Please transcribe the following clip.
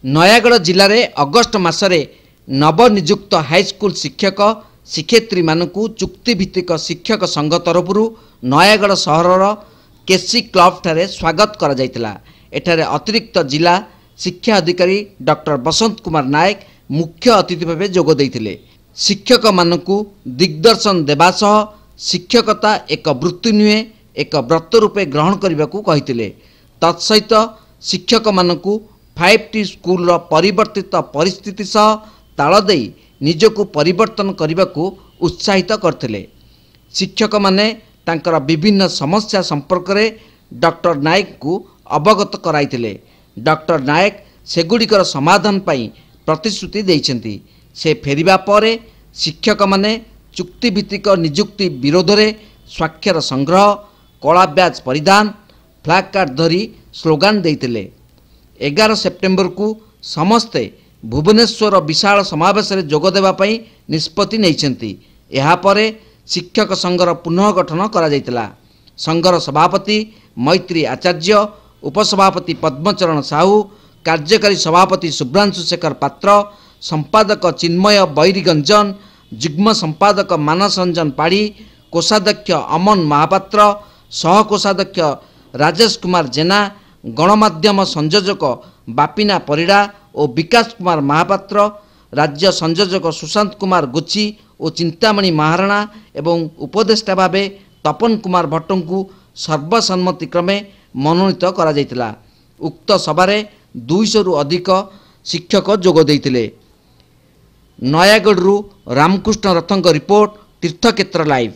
नयागढ़ जिले में अगस्ट मासरे नवनियुक्त हाईस्कूल शिक्षक शिक्षयित्री मानकु चुक्तिभित्तिक शिक्षक संघ तरफ नयागढ़ सहर केसी क्लब ठारे स्वागत करा जायतिला। एठारे अतिरिक्त जिला शिक्षा अधिकारी डॉक्टर बसंत कुमार नायक मुख्य अतिथि भाव जोग देइथिले। शिक्षक मानकु दिग्दर्शन देबा सह शिक्षकता एक वृत्ति नुहे एक व्रत रूपे ग्रहण करने को कहिथिले। तत्सहित शिक्षक मानकु 5T स्कूल रो परिवर्तित परिस्थिति सह ताल देई निजको परिवर्तन करने को उत्साहित करथिले। शिक्षक माने तांकर विभिन्न समस्या संपर्क में डॉक्टर नायक को अवगत कराइथिले। डॉक्टर नायक सेगुड़िकर समाधान पाई प्रतिश्रुति देइछन्ति। से फेरिबा परे शिक्षक माने चुक्तिभित्तिक नियुक्ति विरोध में स्वाक्षर संग्रह कला ब्याज परिधान फ्लैग कार्ड धरी स्लोगान देइथिले। 11 सेप्टेम्बर को समस्ते भुवनेश्वर विशाल समावेश में जोग देबा पई निष्पत्ति नैछन्ति। एहा परे शिक्षक संघर पुनः गठन करा जायतिला। संघर सभापति मैत्री आचार्य, उपसभापति पद्मचरण साहू, कार्यकारी सभापति शुभ्रांशु शेखर पात्र, संपादक चिन्मय बैरीगंजन, जुग्म संपादक मानस रंजन पाढ़ी, कोषाध्यक्ष अमन महापात्र, सहकोषाध्यक्ष राजेश कुमार जेना, गणमाध्यम संयोजक बापिना परिड़ा और विकास कुमार महापात्र, राज्य संयोजक सुशांत कुमार गुची और चिंतामणि महाराणा एवं उपदेष्टा भावे तपन कुमार भट्ट को सर्वसम्मतिक्रमे मनोनीत करा जायतिला। उक्त सभारे 200 रु अधिक शिक्षक जोग देइतिले। नयागढ़ रामकृष्ण रथंक रिपोर्ट, तीर्थक्षेत्र लाइव।